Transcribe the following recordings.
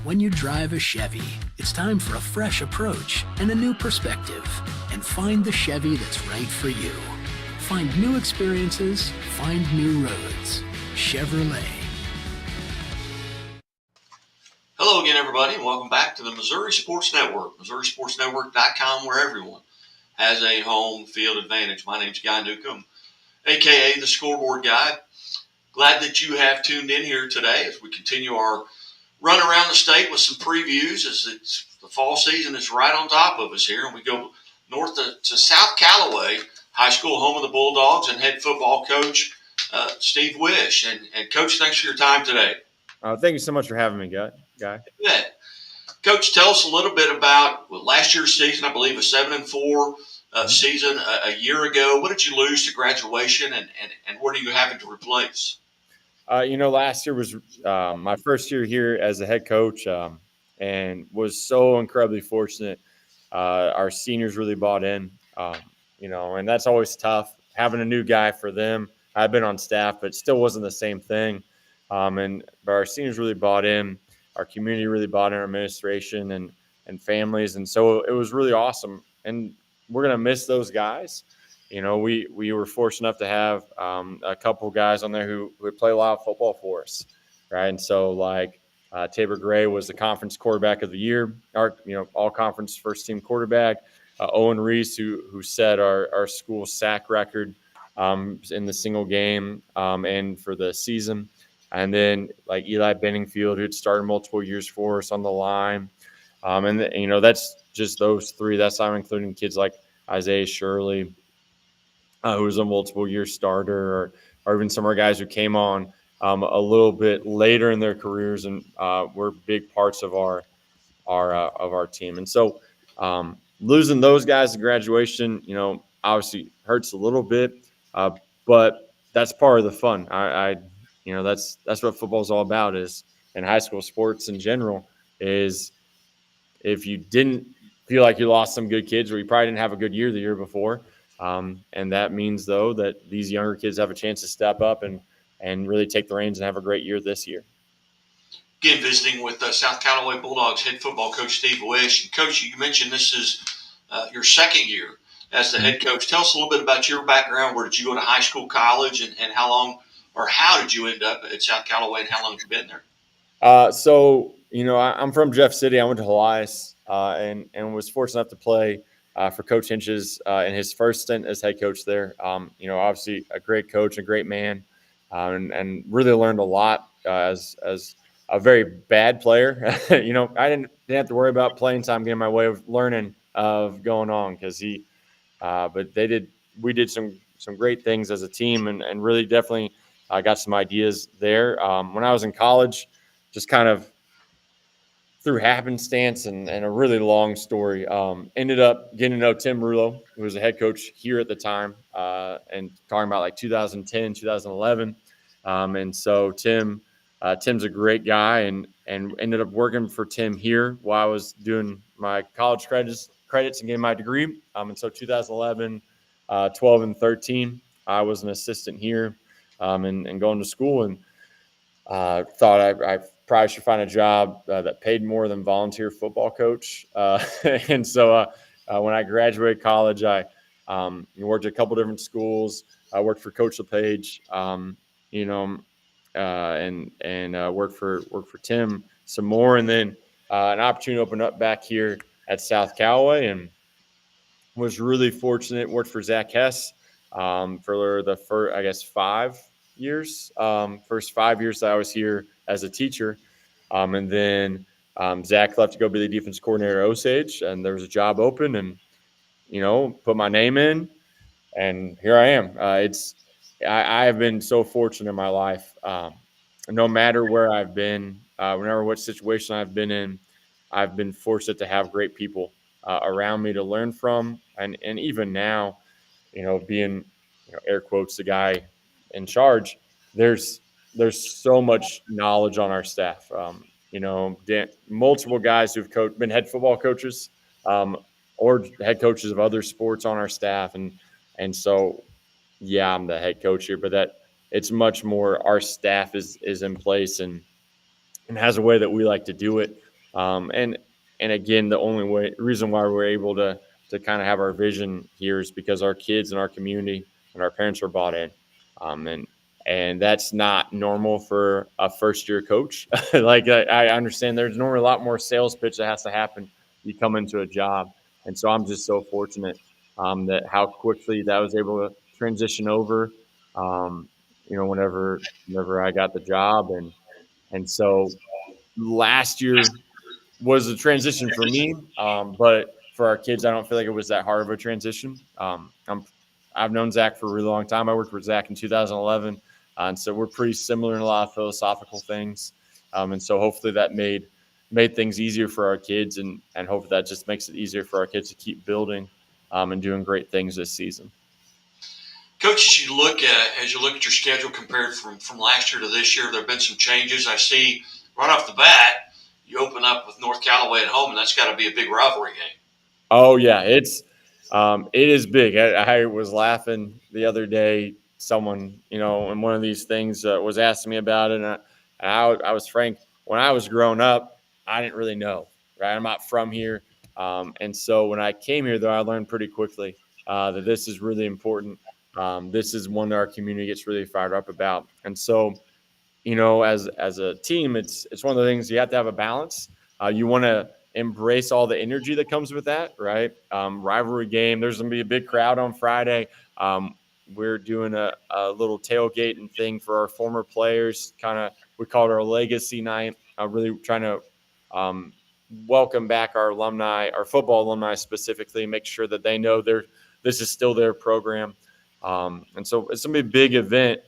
When you drive a Chevy, it's time for a fresh approach and a new perspective. And find the Chevy that's right for you. Find new experiences, find new roads. Chevrolet. Hello again, everybody, and welcome back to the Missouri Sports Network, MissouriSportsNetwork.com, where everyone has a home field advantage. My name's Guy Newcomb, a.k.a. the Scoreboard Guy. Glad that you have tuned in here today as we continue our run around the state with some previews as the fall season is right on top of us here. And we go north to South Callaway High School, home of the Bulldogs, and head football coach Steve Wisch. And Coach, thanks for your time today. Thank you so much for having me, Guy. Yeah. Coach, tell us a little bit about last year's season. I believe a 7-4 season a year ago. What did you lose to graduation, and what are you having to replace? Last year was my first year here as a head coach, and was so incredibly fortunate. Our seniors really bought in, and that's always tough having a new guy for them. I've been on staff, but it still wasn't the same thing. But our seniors really bought in. Our community really bought in, our administration and families, and so it was really awesome. And we're gonna miss those guys. We were fortunate enough to have a couple guys on there who would play a lot of football for us, right? And so Tabor Gray was the conference quarterback of the year, all conference first team quarterback. Owen Reese, who set our school sack record in the single game and for the season. And then Eli Benningfield, who had started multiple years for us on the line. That's just those three. That's not including kids like Isaiah Shirley, who was a multiple-year starter, or even some of our guys who came on a little bit later in their careers and were big parts of our team. And so losing those guys at graduation, obviously hurts a little bit, but that's part of the fun. That's what football is all about, is, and high school sports in general, is if you didn't feel like you lost some good kids, or you probably didn't have a good year the year before. And that means, though, that these younger kids have a chance to step up and really take the reins and have a great year this year. Again, visiting with South Callaway Bulldogs head football coach Steve Wisch. And Coach, you mentioned this is your second year as the head coach. Tell us a little bit about your background. Where did you go to high school, college, and how long, or how did you end up at South Callaway, and how long have you been there? I'm from Jeff City. I went to Helias and was fortunate enough to play for Coach Hinch's in his first stint as head coach there. Obviously a great coach, a great man, and really learned a lot as a very bad player. I didn't have to worry about playing time getting my way of learning of going on, because we did some great things as a team, and really definitely got some ideas there. When I was in college, just kind of through happenstance and a really long story, ended up getting to know Tim Rulo, who was a head coach here at the time, and talking about 2010, 2011. And so Tim's a great guy, and ended up working for Tim here while I was doing my college credits and getting my degree. And so 2011, 12, and 13, I was an assistant here and going to school, and thought I probably should find a job that paid more than volunteer football coach. And so when I graduated college, I worked at a couple different schools. I worked for Coach LePage, and worked for Tim some more. And then an opportunity opened up back here at South Callaway, and was really fortunate. Worked for Zach Hess for the first, 5 years. First 5 years that I was here as a teacher. And then Zach left to go be the defense coordinator at Osage, and there was a job open, and, put my name in, and here I am. I have been so fortunate in my life. No matter where I've been, whenever what situation I've been in, I've been fortunate to have great people around me to learn from. And even now, being, air quotes, the guy in charge, there's so much knowledge on our staff. Multiple guys who've been head football coaches or head coaches of other sports on our staff. And so, yeah, I'm the head coach here, but that it's much more our staff is in place and has a way that we like to do it. And again, the only reason why we're able to kind of have our vision here is because our kids and our community and our parents are bought in. And that's not normal for a first year coach. Like I understand there's normally a lot more sales pitch that has to happen. You come into a job. And so I'm just so fortunate that how quickly that was able to transition over, whenever I got the job. And so last year was a transition for me, but for our kids, I don't feel like it was that hard of a transition. I've known Zach for a really long time. I worked with Zach in 2011, and so we're pretty similar in a lot of philosophical things. And so hopefully that made things easier for our kids, and hopefully that just makes it easier for our kids to keep building and doing great things this season. Coach, as you look at your schedule compared from last year to this year, there have been some changes. I see right off the bat, you open up with North Callaway at home, and that's got to be a big rivalry game. Oh yeah, it is big. I was laughing the other day. Someone, in one of these things was asking me about it, and I was frank. When I was growing up, I didn't really know. Right, I'm not from here, and so when I came here, though, I learned pretty quickly that this is really important. This is one that our community gets really fired up about, and so as a team, it's one of the things you have to have a balance. You want to embrace all the energy that comes with that, right? Rivalry game. There's going to be a big crowd on Friday. We're doing a little tailgating thing for our former players. We call it our legacy night. Really trying to welcome back our alumni, our football alumni specifically, make sure that they know this is still their program. And so it's going to be a big event,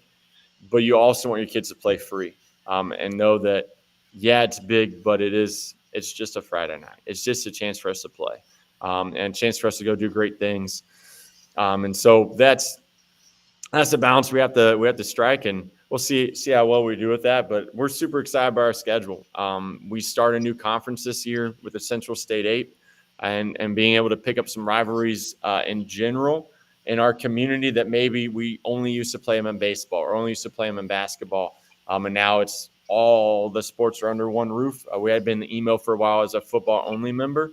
but you also want your kids to play free and know that, yeah, it's big, but it's just a Friday night. It's just a chance for us to play and a chance for us to go do great things. And so that's the balance we have to strike, and we'll see how well we do with that. But we're super excited by our schedule. We start a new conference this year with the Central State 8 and being able to pick up some rivalries in general in our community that maybe we only used to play them in baseball or only used to play them in basketball. And now it's all the sports are under one roof. We had been in the email for a while as a football only member.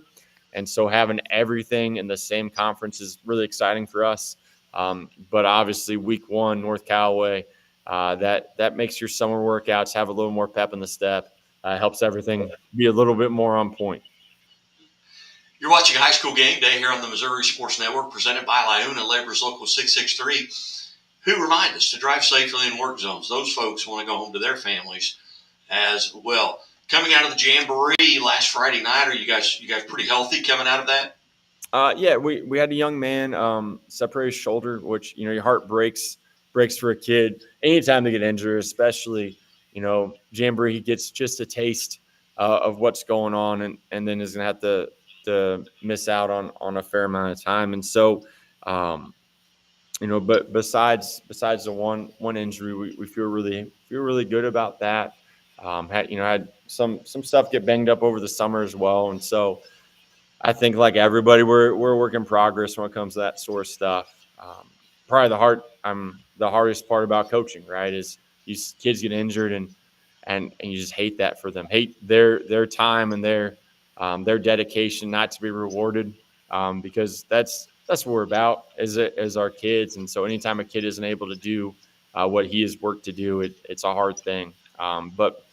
And so having everything in the same conference is really exciting for us. But obviously week 1, North Callaway, that makes your summer workouts have a little more pep in the step, helps everything be a little bit more on point. You're watching High School Game Day here on the Missouri Sports Network, presented by Liona Laborers Local 663, who remind us to drive safely in work zones. Those folks want to go home to their families as well. Coming out of the Jamboree last Friday night, are you guys pretty healthy coming out of that? Yeah, we had a young man separate his shoulder, which, your heart breaks for a kid anytime they get injured, especially, Jamboree. He gets just a taste of what's going on and then is going to have to miss out on a fair amount of time. And so, but besides the one injury, we feel really good about that. Had some stuff get banged up over the summer as well. And so I think like everybody, we're a work in progress when it comes to that sort of stuff. Probably the hardest part about coaching, right, is these kids get injured and you just hate that for them, hate their time and their dedication not to be rewarded, because that's what we're about as our kids. And so anytime a kid isn't able to do what he has worked to do, it's a hard thing. But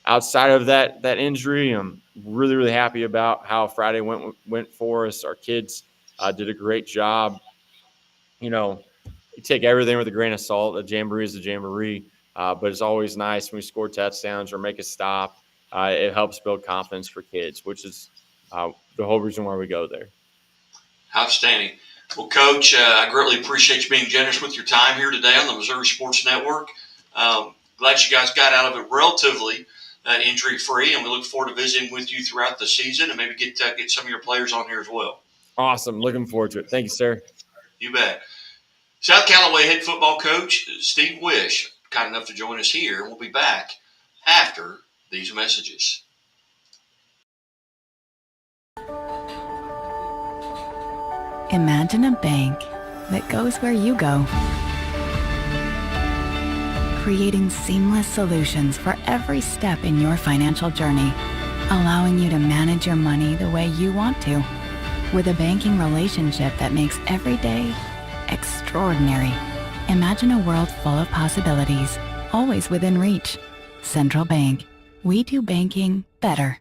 outside of that injury, I'm really, really happy about how Friday went for us. Our kids did a great job. You take everything with a grain of salt. A jamboree is a jamboree, but it's always nice when we score touchdowns or make a stop. It helps build confidence for kids, which is the whole reason why we go there. Outstanding. Well, Coach, I greatly appreciate you being generous with your time here today on the Missouri Sports Network. Glad you guys got out of it relatively injury-free, and we look forward to visiting with you throughout the season and maybe get some of your players on here as well. Awesome. Looking forward to it. Thank you, sir. You bet. South Callaway head football coach Steve Wisch, kind enough to join us here, and we'll be back after these messages. Imagine a bank that goes where you go, creating seamless solutions for every step in your financial journey. allowing you to manage your money the way you want to, with a banking relationship that makes every day extraordinary. Imagine a world full of possibilities, always within reach. Central Bank. We do banking better.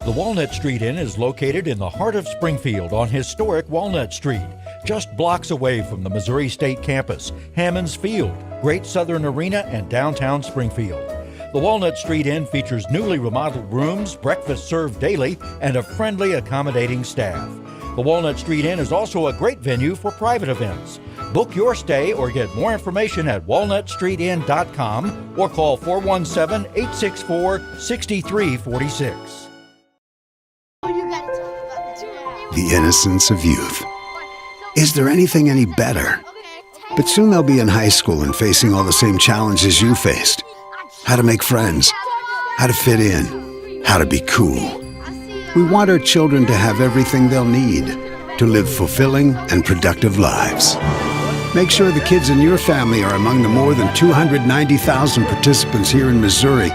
The Walnut Street Inn is located in the heart of Springfield on historic Walnut Street, just blocks away from the Missouri State Campus, Hammons Field, Great Southern Arena, and downtown Springfield. The Walnut Street Inn features newly remodeled rooms, breakfast served daily, and a friendly, accommodating staff. The Walnut Street Inn is also a great venue for private events. Book your stay or get more information at walnutstreetinn.com or call 417-864-6346. The innocence of youth. Is there anything any better? But soon they'll be in high school and facing all the same challenges you faced. How to make friends, how to fit in, how to be cool. We want our children to have everything they'll need to live fulfilling and productive lives. Make sure the kids in your family are among the more than 290,000 participants here in Missouri